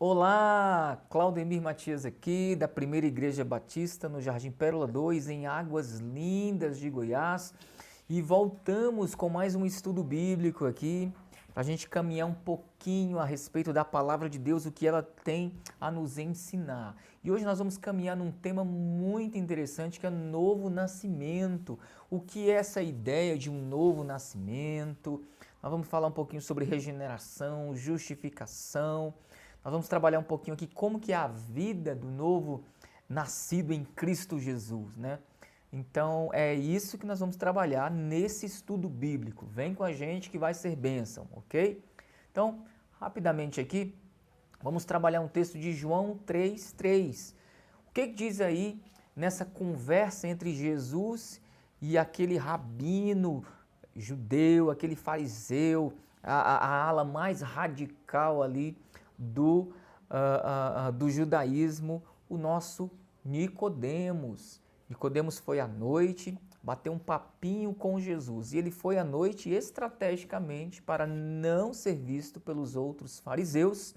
Olá, Claudemir Matias aqui, da Primeira Igreja Batista, no Jardim Pérola 2, em Águas Lindas de Goiás. E voltamos com mais um estudo bíblico aqui, para a gente caminhar um pouquinho a respeito da Palavra de Deus, o que ela tem a nos ensinar. E hoje nós vamos caminhar num tema muito interessante, que é novo nascimento. O que é essa ideia de um novo nascimento? Nós vamos falar um pouquinho sobre regeneração, justificação. Nós vamos trabalhar um pouquinho aqui como que é a vida do novo nascido em Cristo Jesus, né? Então é isso que nós vamos trabalhar nesse estudo bíblico. Vem com a gente que vai ser bênção, ok? Então, rapidamente aqui, vamos trabalhar um texto de João 3:3. O que diz aí nessa conversa entre Jesus e aquele rabino judeu, aquele fariseu, a ala mais radical ali do judaísmo, o nosso Nicodemos. Nicodemos foi à noite, bateu um papinho com Jesus, e ele foi à noite estrategicamente para não ser visto pelos outros fariseus,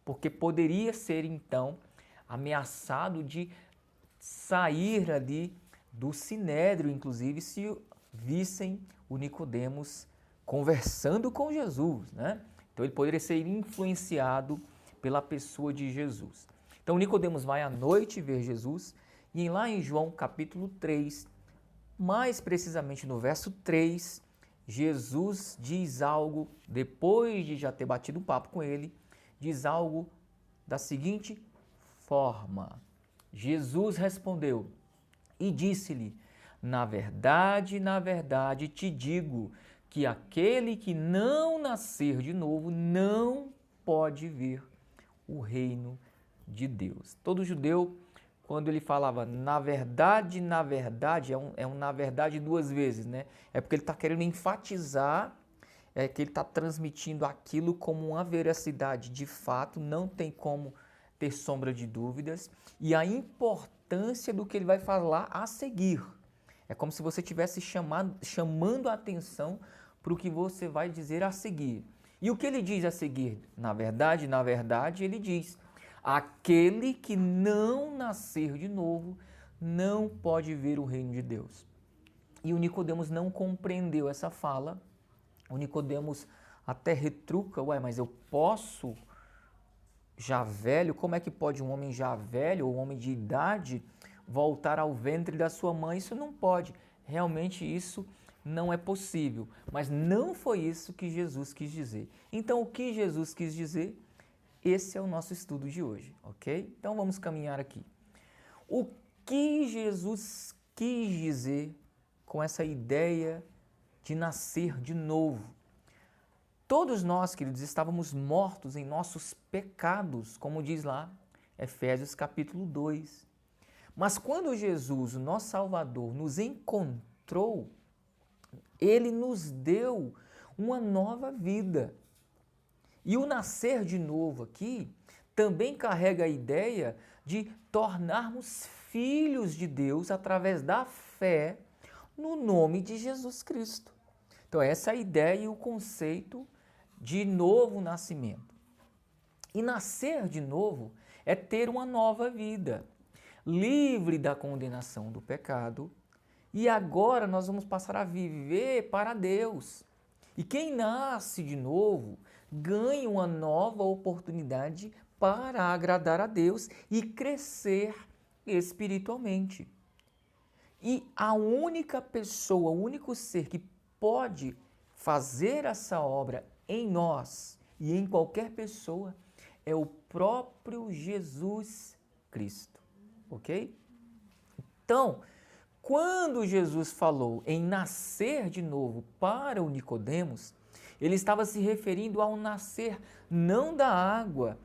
porque poderia ser então ameaçado de sair ali do sinédrio, inclusive se vissem o Nicodemos conversando com Jesus, né? Então ele poderia ser influenciado pela pessoa de Jesus. Então Nicodemos vai à noite ver Jesus, e lá em João capítulo 3, mais precisamente no verso 3, Jesus diz algo, depois de já ter batido um papo com ele, diz algo da seguinte forma: Jesus respondeu e disse-lhe: na verdade te digo que aquele que não nascer de novo não pode ver o reino de Deus. Todo judeu, quando ele falava na verdade, é um na verdade duas vezes, né? É porque ele está querendo enfatizar que ele está transmitindo aquilo como uma veracidade de fato, não tem como ter sombra de dúvidas, e a importância do que ele vai falar a seguir. É como se você estivesse chamando a atenção para o que você vai dizer a seguir. E o que ele diz a seguir? Na verdade, ele diz: aquele que não nascer de novo não pode ver o reino de Deus. E o Nicodemos não compreendeu essa fala. O Nicodemos até retruca: ué, mas eu posso, já velho, como é que pode um homem já velho ou um homem de idade voltar ao ventre da sua mãe? Isso não pode. Realmente isso não é possível. Mas não foi isso que Jesus quis dizer. Então o que Jesus quis dizer? Esse é o nosso estudo de hoje, ok? Então vamos caminhar aqui. O que Jesus quis dizer com essa ideia de nascer de novo? Todos nós, queridos, estávamos mortos em nossos pecados, como diz lá Efésios capítulo 2. Mas quando Jesus, o nosso Salvador, nos encontrou, ele nos deu uma nova vida. E o nascer de novo aqui também carrega a ideia de tornarmos filhos de Deus através da fé no nome de Jesus Cristo. Então essa é a ideia e o conceito de novo nascimento. E nascer de novo é ter uma nova vida, livre da condenação do pecado, e agora nós vamos passar a viver para Deus. E quem nasce de novo ganha uma nova oportunidade para agradar a Deus e crescer espiritualmente. E a única pessoa, o único ser que pode fazer essa obra em nós e em qualquer pessoa é o próprio Jesus Cristo, ok? Então, quando Jesus falou em nascer de novo para o Nicodemos, ele estava se referindo ao nascer não da água,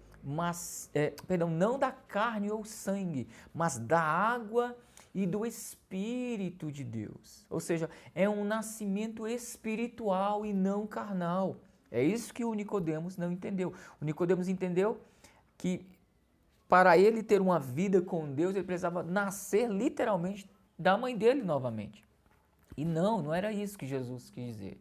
não da carne ou sangue, mas da água e do Espírito de Deus. Ou seja, é um nascimento espiritual e não carnal. É isso que o Nicodemos não entendeu. O Nicodemos entendeu que para ele ter uma vida com Deus, ele precisava nascer literalmente da mãe dele novamente. E não era isso que Jesus quis dizer.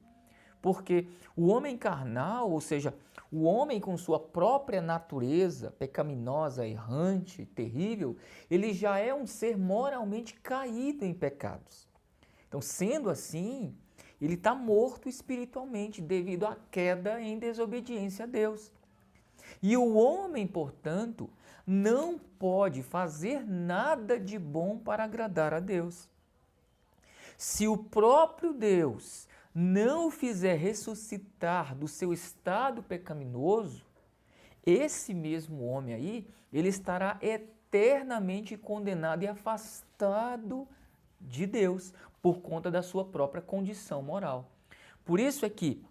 Porque o homem carnal, ou seja, O homem, com sua própria natureza pecaminosa, errante, terrível, ele já é um ser moralmente caído em pecados. Então, sendo assim, ele está morto espiritualmente devido à queda em desobediência a Deus. E o homem, portanto, não pode fazer nada de bom para agradar a Deus. Se o próprio Deus não o fizer ressuscitar do seu estado pecaminoso, esse mesmo homem aí, ele estará eternamente condenado e afastado de Deus por conta da sua própria condição moral. Por isso é que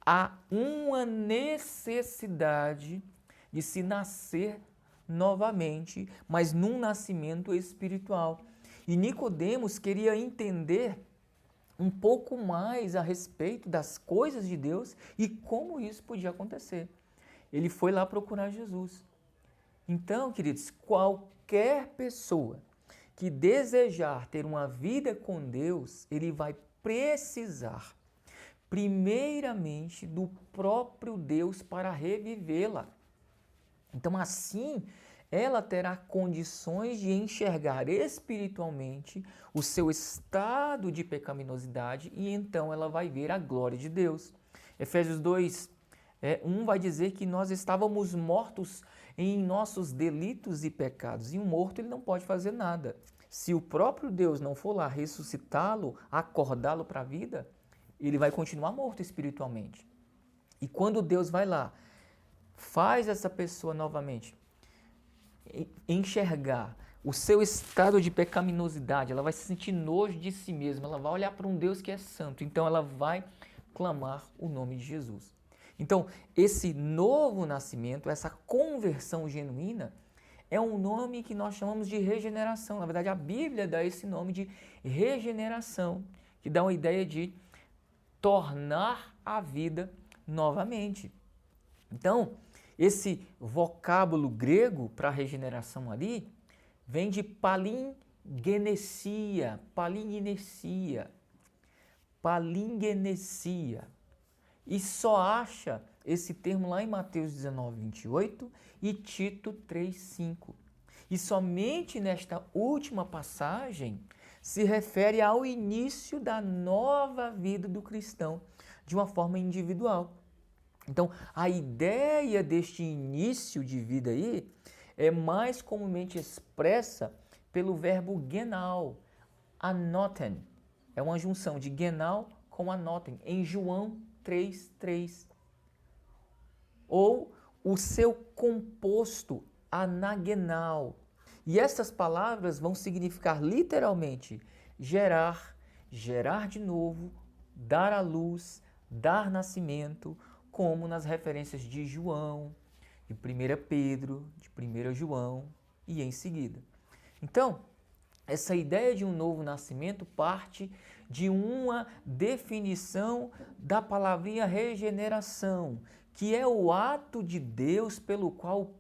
há uma necessidade de se nascer novamente, mas num nascimento espiritual. E Nicodemos queria entender um pouco mais a respeito das coisas de Deus e como isso podia acontecer. Ele foi lá procurar Jesus. Então, queridos, qualquer pessoa que desejar ter uma vida com Deus, ele vai precisar, primeiramente, do próprio Deus para revivê-la. Então, assim, ela terá condições de enxergar espiritualmente o seu estado de pecaminosidade e então ela vai ver a glória de Deus. Efésios 2, 1 vai dizer que nós estávamos mortos em nossos delitos e pecados. E um morto ele não pode fazer nada. Se o próprio Deus não for lá ressuscitá-lo, acordá-lo para a vida, ele vai continuar morto espiritualmente. E quando Deus vai lá, faz essa pessoa novamente enxergar o seu estado de pecaminosidade, ela vai se sentir nojo de si mesma, ela vai olhar para um Deus que é santo, então ela vai clamar o nome de Jesus. Então, esse novo nascimento, essa conversão genuína, é um nome que nós chamamos de regeneração. Na verdade, a Bíblia dá esse nome de regeneração, que dá uma ideia de tornar a vida novamente. Então, esse vocábulo grego para regeneração ali vem de palingenesia, e só acha esse termo lá em Mateus 19, 28 e Tito 3, 5. E somente nesta última passagem se refere ao início da nova vida do cristão, de uma forma individual. Então, a ideia deste início de vida aí é mais comumente expressa pelo verbo genao, anoten. É uma junção de genao com anoten, em João 3:3. Ou o seu composto, anagenao. E essas palavras vão significar literalmente gerar, gerar de novo, dar à luz, dar nascimento, como nas referências de João, de 1 Pedro, de 1 João e em seguida. Então, essa ideia de um novo nascimento parte de uma definição da palavrinha regeneração, que é o ato de Deus pelo qual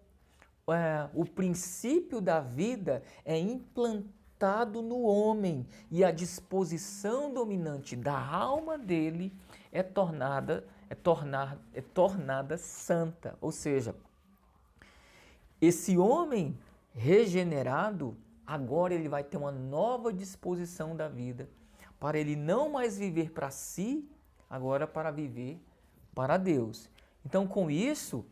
o princípio da vida é implantado no homem e a disposição dominante da alma dele é tornada santa. Ou seja, esse homem regenerado, agora ele vai ter uma nova disposição da vida, para ele não mais viver para si, agora para viver para Deus. Então, com isso,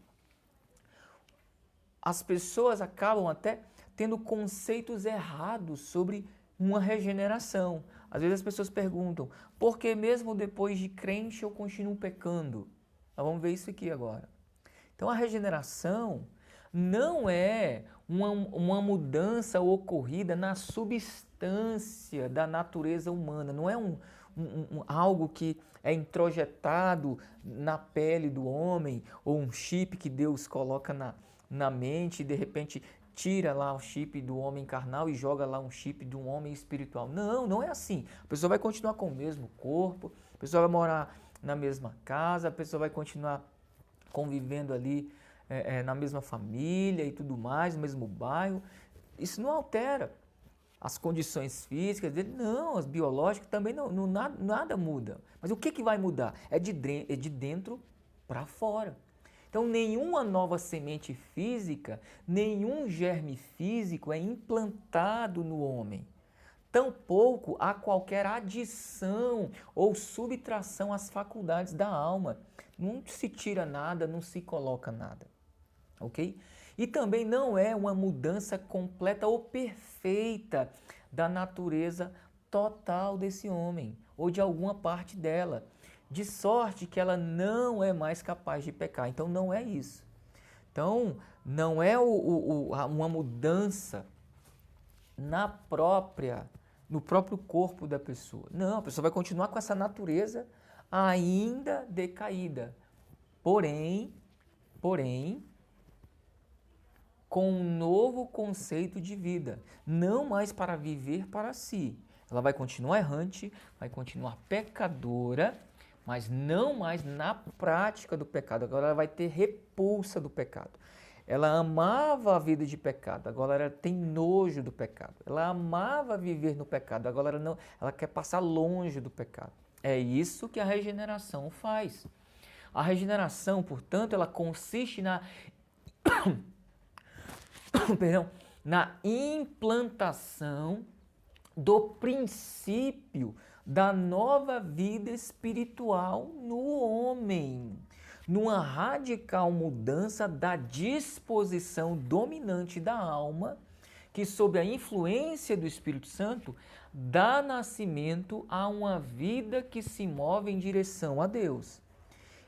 as pessoas acabam até tendo conceitos errados sobre uma regeneração. Às vezes as pessoas perguntam, por que mesmo depois de crente eu continuo pecando? Nós vamos ver isso aqui agora. Então a regeneração não é uma mudança ocorrida na substância da natureza humana, não é algo que é introjetado na pele do homem ou um chip que Deus coloca na mente e de repente tira lá o chip do homem carnal e joga lá um chip de um homem espiritual. Não, não é assim. A pessoa vai continuar com o mesmo corpo, a pessoa vai morar na mesma casa, a pessoa vai continuar convivendo ali na mesma família e tudo mais, no mesmo bairro. Isso não altera as condições físicas dele, não, as biológicas também não nada muda. Mas o que vai mudar? É de dentro para fora. Então, nenhuma nova semente física, nenhum germe físico é implantado no homem. Tampouco há qualquer adição ou subtração às faculdades da alma. Não se tira nada, não se coloca nada. Ok? E também não é uma mudança completa ou perfeita da natureza total desse homem ou de alguma parte dela, de sorte que ela não é mais capaz de pecar. Então não é isso. Então não é uma mudança no próprio corpo da pessoa. Não, a pessoa vai continuar com essa natureza ainda decaída. Porém, com um novo conceito de vida, não mais para viver para si. Ela vai continuar errante, vai continuar pecadora, mas não mais na prática do pecado. Agora ela vai ter repulsa do pecado. Ela amava a vida de pecado, agora ela tem nojo do pecado. Ela amava viver no pecado, agora ela quer passar longe do pecado. É isso que a regeneração faz. A regeneração, portanto, ela consiste na implantação do princípio da nova vida espiritual no homem, numa radical mudança da disposição dominante da alma, que sob a influência do Espírito Santo dá nascimento a uma vida que se move em direção a Deus.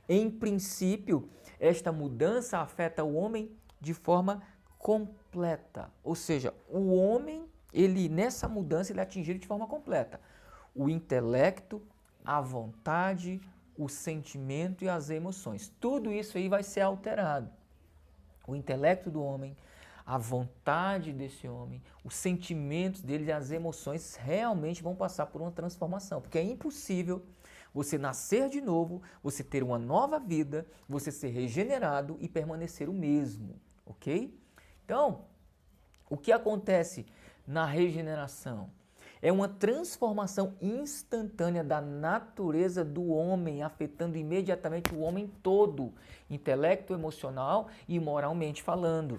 Em princípio, esta mudança afeta o homem de forma completa, ou seja, o homem, nessa mudança, ele é atingido de forma completa. O intelecto, a vontade, o sentimento e as emoções. Tudo isso aí vai ser alterado. O intelecto do homem, a vontade desse homem, os sentimentos dele e as emoções realmente vão passar por uma transformação, porque é impossível você nascer de novo, você ter uma nova vida, você ser regenerado e permanecer o mesmo, ok? Então, o que acontece na regeneração? É uma transformação instantânea da natureza do homem, afetando imediatamente o homem todo, intelecto, emocional e moralmente falando.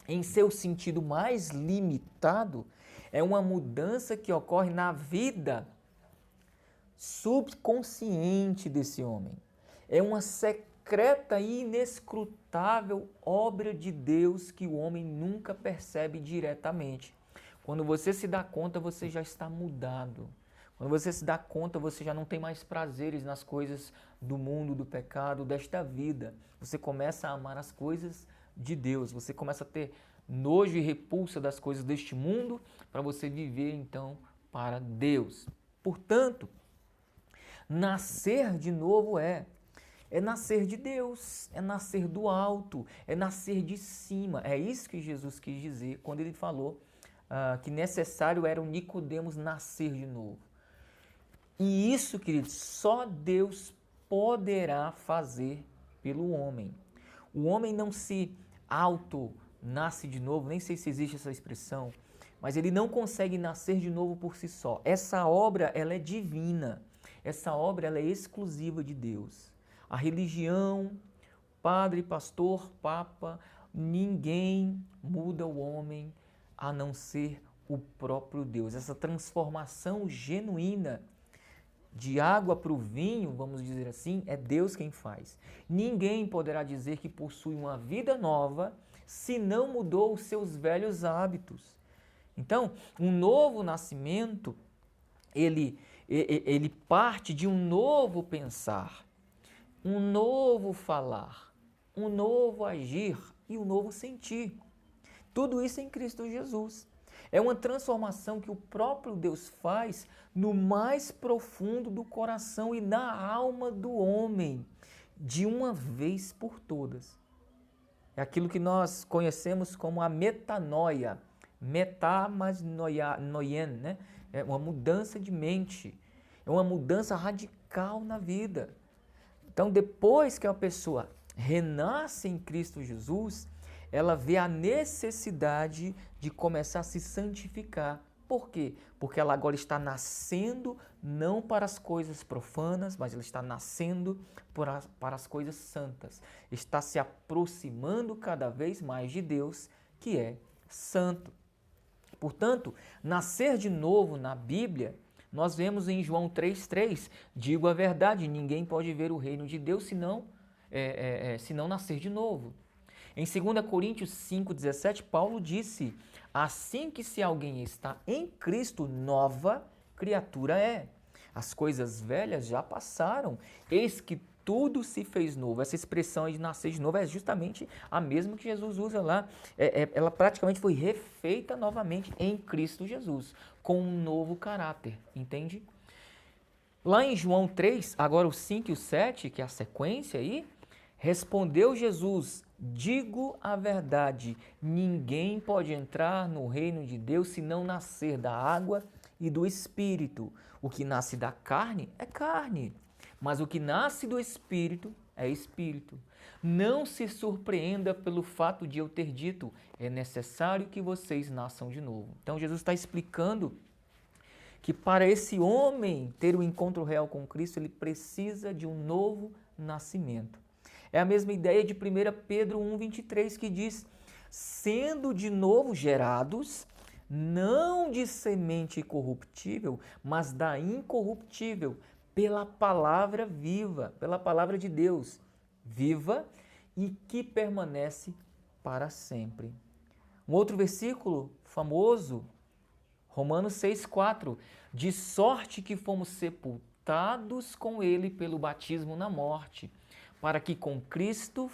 Em seu sentido mais limitado, é uma mudança que ocorre na vida subconsciente desse homem. É uma secreta e inescrutável obra de Deus que o homem nunca percebe diretamente. Quando você se dá conta, você já está mudado. Quando você se dá conta, você já não tem mais prazeres nas coisas do mundo, do pecado, desta vida. Você começa a amar as coisas de Deus. Você começa a ter nojo e repulsa das coisas deste mundo para você viver, então, para Deus. Portanto, nascer de novo é nascer de Deus, é nascer do alto, é nascer de cima. É isso que Jesus quis dizer quando ele falou que necessário era o Nicodemos nascer de novo. E isso, queridos, só Deus poderá fazer pelo homem. O homem não se nasce de novo, nem sei se existe essa expressão, mas ele não consegue nascer de novo por si só. Essa obra, ela é divina. Essa obra, ela é exclusiva de Deus. A religião, padre, pastor, papa, ninguém muda o homem a não ser o próprio Deus. Essa transformação genuína de água para o vinho, vamos dizer assim, é Deus quem faz. Ninguém poderá dizer que possui uma vida nova se não mudou os seus velhos hábitos. Então, um novo nascimento, ele parte de um novo pensar, um novo falar, um novo agir e um novo sentir. Tudo isso em Cristo Jesus. É uma transformação que o próprio Deus faz no mais profundo do coração e na alma do homem, de uma vez por todas. É aquilo que nós conhecemos como a metanoia. Metá, mas noien, né? É uma mudança de mente. É uma mudança radical na vida. Então, depois que a pessoa renasce em Cristo Jesus, ela vê a necessidade de começar a se santificar. Por quê? Porque ela agora está nascendo não para as coisas profanas, mas ela está nascendo para as coisas santas. Está se aproximando cada vez mais de Deus, que é santo. Portanto, nascer de novo na Bíblia, nós vemos em João 3,3, digo a verdade, ninguém pode ver o reino de Deus se não nascer de novo. Em 2 Coríntios 5,17, Paulo disse, assim que se alguém está em Cristo, nova criatura é. As coisas velhas já passaram, eis que tudo se fez novo. Essa expressão de nascer de novo é justamente a mesma que Jesus usa lá. Ela praticamente foi refeita novamente em Cristo Jesus, com um novo caráter, entende? Lá em João 3, agora o 5 e o 7, que é a sequência aí, respondeu Jesus, digo a verdade, ninguém pode entrar no reino de Deus se não nascer da água e do Espírito. O que nasce da carne é carne, mas o que nasce do Espírito é Espírito. Não se surpreenda pelo fato de eu ter dito, é necessário que vocês nasçam de novo. Então Jesus está explicando que para esse homem ter o encontro real com Cristo, ele precisa de um novo nascimento. É a mesma ideia de 1 Pedro 1,23 que diz, sendo de novo gerados, não de semente corruptível, mas da incorruptível, pela palavra viva, pela palavra de Deus, viva e que permanece para sempre. Um outro versículo famoso, Romanos 6,4, de sorte que fomos sepultados com ele pelo batismo na morte, para que como Cristo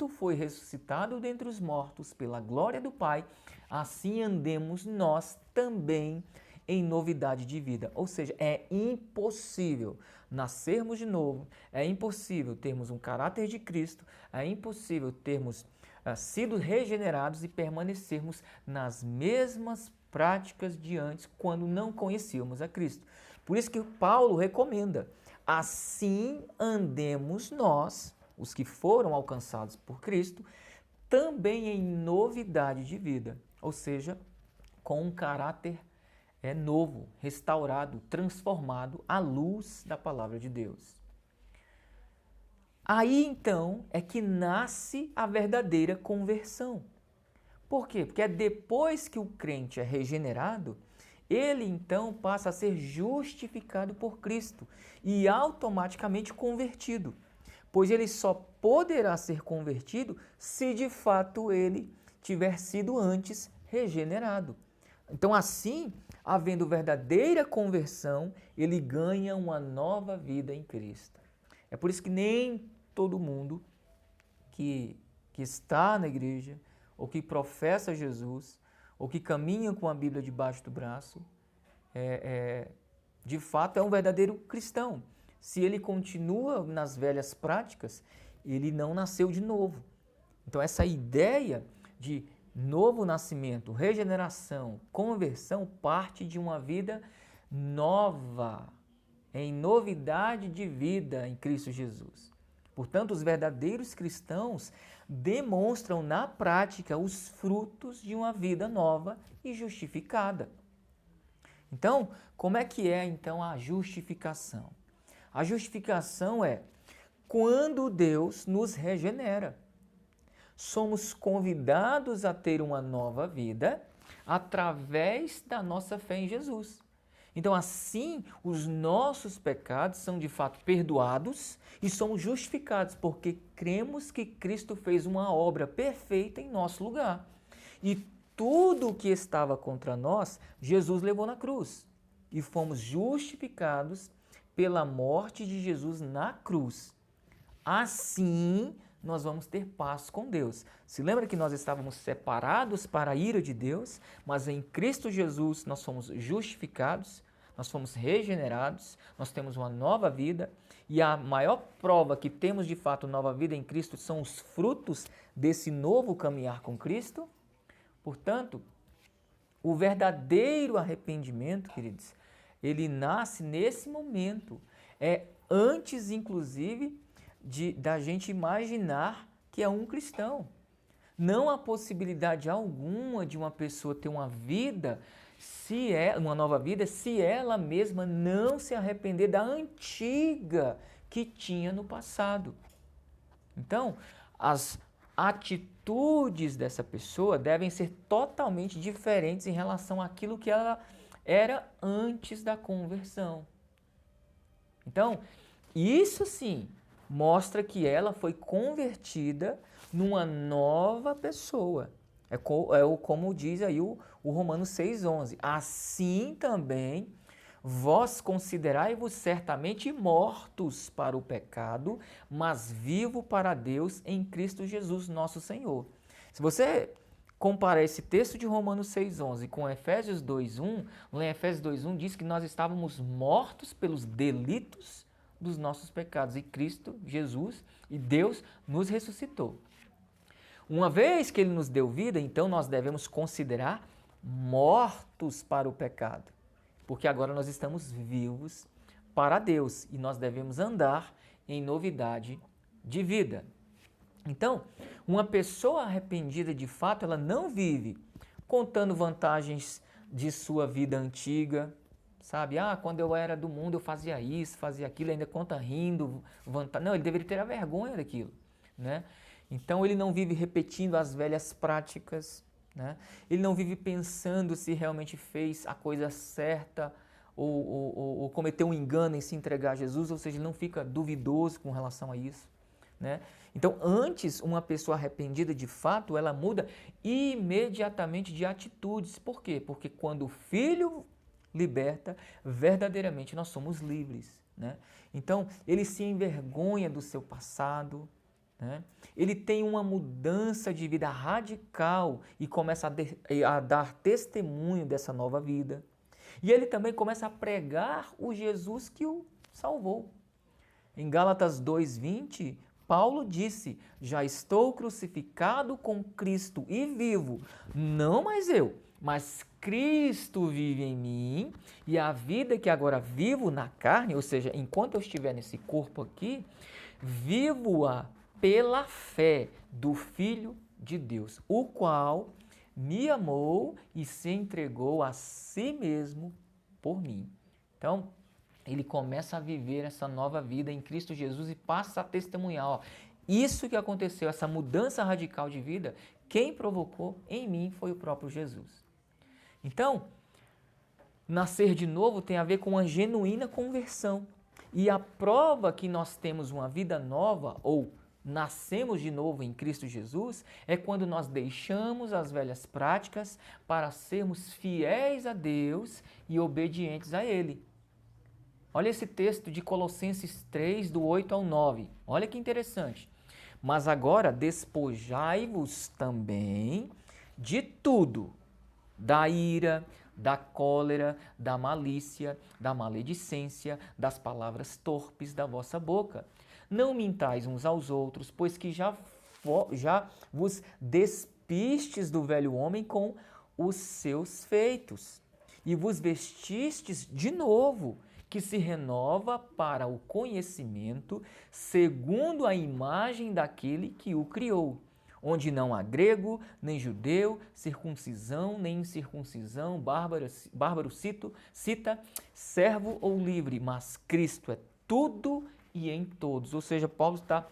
foi ressuscitado dentre os mortos pela glória do Pai, assim andemos nós também em novidade de vida. Ou seja, é impossível nascermos de novo, é impossível termos um caráter de Cristo, é impossível termos sido regenerados e permanecermos nas mesmas práticas de antes quando não conhecíamos a Cristo. Por isso que Paulo recomenda, assim andemos nós, os que foram alcançados por Cristo, também em novidade de vida, ou seja, com um caráter novo, restaurado, transformado à luz da palavra de Deus. Aí então é que nasce a verdadeira conversão. Por quê? Porque é depois que o crente é regenerado, ele então passa a ser justificado por Cristo e automaticamente convertido, pois ele só poderá ser convertido se de fato ele tiver sido antes regenerado. Então assim, havendo verdadeira conversão, ele ganha uma nova vida em Cristo. É por isso que nem todo mundo que está na igreja, ou que professa Jesus, ou que caminha com a Bíblia debaixo do braço, de fato é um verdadeiro cristão. Se ele continua nas velhas práticas, ele não nasceu de novo. Então essa ideia de novo nascimento, regeneração, conversão, parte de uma vida nova, em novidade de vida em Cristo Jesus. Portanto, os verdadeiros cristãos demonstram na prática os frutos de uma vida nova e justificada. Então, como é que é então a justificação? A justificação é quando Deus nos regenera. Somos convidados a ter uma nova vida através da nossa fé em Jesus. Então, assim, os nossos pecados são de fato perdoados e somos justificados, porque cremos que Cristo fez uma obra perfeita em nosso lugar. E tudo o que estava contra nós, Jesus levou na cruz. E fomos justificados pela morte de Jesus na cruz. Assim, nós vamos ter paz com Deus. Se lembra que nós estávamos separados para a ira de Deus, mas em Cristo Jesus nós fomos justificados, nós fomos regenerados, nós temos uma nova vida e a maior prova que temos de fato nova vida em Cristo são os frutos desse novo caminhar com Cristo. Portanto, o verdadeiro arrependimento, queridos, ele nasce nesse momento, antes inclusive da gente imaginar que é um cristão. Não há possibilidade alguma de uma pessoa ter uma vida, uma nova vida, se ela mesma não se arrepender da antiga que tinha no passado. Então, as atitudes dessa pessoa devem ser totalmente diferentes em relação àquilo que ela era antes da conversão. Então, isso sim mostra que ela foi convertida numa nova pessoa. Como diz aí o Romanos 6,11. Assim também vós considerai-vos certamente mortos para o pecado, mas vivo para Deus em Cristo Jesus, nosso Senhor. Se você comparar esse texto de Romanos 6,11 com Efésios 2,1, lá em Efésios 2,1 diz que nós estávamos mortos pelos delitos dos nossos pecados e Cristo, Jesus e Deus nos ressuscitou. Uma vez que Ele nos deu vida, então nós devemos considerar mortos para o pecado, porque agora nós estamos vivos para Deus e nós devemos andar em novidade de vida. Então, uma pessoa arrependida de fato, ela não vive contando vantagens de sua vida antiga, sabe? Quando eu era do mundo eu fazia isso, fazia aquilo, ainda conta rindo, não, ele deveria ter a vergonha daquilo, né? Então ele não vive repetindo as velhas práticas, né? Ele não vive pensando se realmente fez a coisa certa ou cometeu um engano em se entregar a Jesus, ou seja, ele não fica duvidoso com relação a isso, né? Então, antes, uma pessoa arrependida de fato, ela muda imediatamente de atitudes. Por quê? Porque quando o Filho liberta, verdadeiramente nós somos livres, né? Então, ele se envergonha do seu passado, né? Ele tem uma mudança de vida radical e começa a dar testemunho dessa nova vida. E ele também começa a pregar o Jesus que o salvou. Em Gálatas 2,20, Paulo disse: já estou crucificado com Cristo e vivo, não mais eu, mas Cristo vive em mim, e a vida que agora vivo na carne, ou seja, enquanto eu estiver nesse corpo aqui, vivo-a pela fé do Filho de Deus, o qual me amou e se entregou a si mesmo por mim. Então, ele começa a viver essa nova vida em Cristo Jesus e passa a testemunhar. Isso que aconteceu, essa mudança radical de vida, quem provocou em mim foi o próprio Jesus. Então, nascer de novo tem a ver com uma genuína conversão. E a prova que nós temos uma vida nova, ou nascemos de novo em Cristo Jesus, é quando nós deixamos as velhas práticas para sermos fiéis a Deus e obedientes a Ele. Olha esse texto de Colossenses 3, do 8 ao 9. Olha que interessante. Mas agora despojai-vos também de tudo, da ira, da cólera, da malícia, da maledicência, das palavras torpes da vossa boca. Não mintais uns aos outros, pois que já vos despistes do velho homem com os seus feitos, e vos vestistes de novo, que se renova para o conhecimento segundo a imagem daquele que o criou, onde não há grego, nem judeu, circuncisão, nem incircuncisão, bárbaro cita, servo ou livre, mas Cristo é tudo e em todos. Ou seja, Paulo está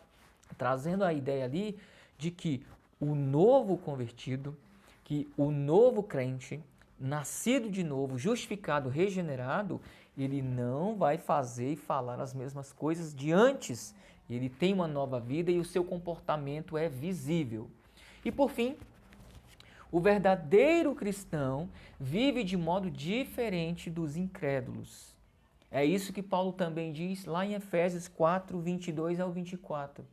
trazendo a ideia ali de que o novo convertido, que o novo crente, nascido de novo, justificado, regenerado, ele não vai fazer e falar as mesmas coisas de antes. Ele tem uma nova vida e o seu comportamento é visível. E por fim, o verdadeiro cristão vive de modo diferente dos incrédulos. É isso que Paulo também diz lá em Efésios 4, 22 ao 24.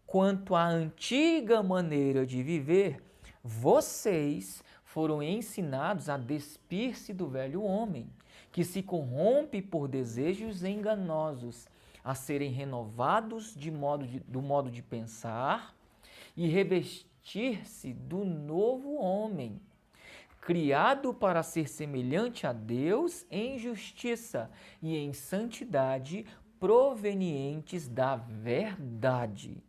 Quanto à antiga maneira de viver, vocês foram ensinados a despir-se do velho homem, que se corrompe por desejos enganosos, a serem renovados do modo de pensar e revestir-se do novo homem, criado para ser semelhante a Deus em justiça e em santidade provenientes da verdade.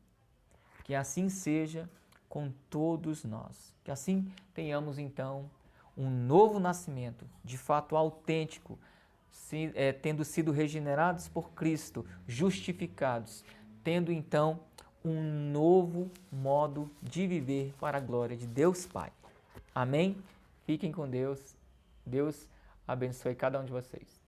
Que assim seja. com todos nós. Que assim tenhamos então um novo nascimento, de fato autêntico, tendo sido regenerados por Cristo, justificados, tendo então um novo modo de viver para a glória de Deus Pai. Amém? Fiquem com Deus. Deus abençoe cada um de vocês.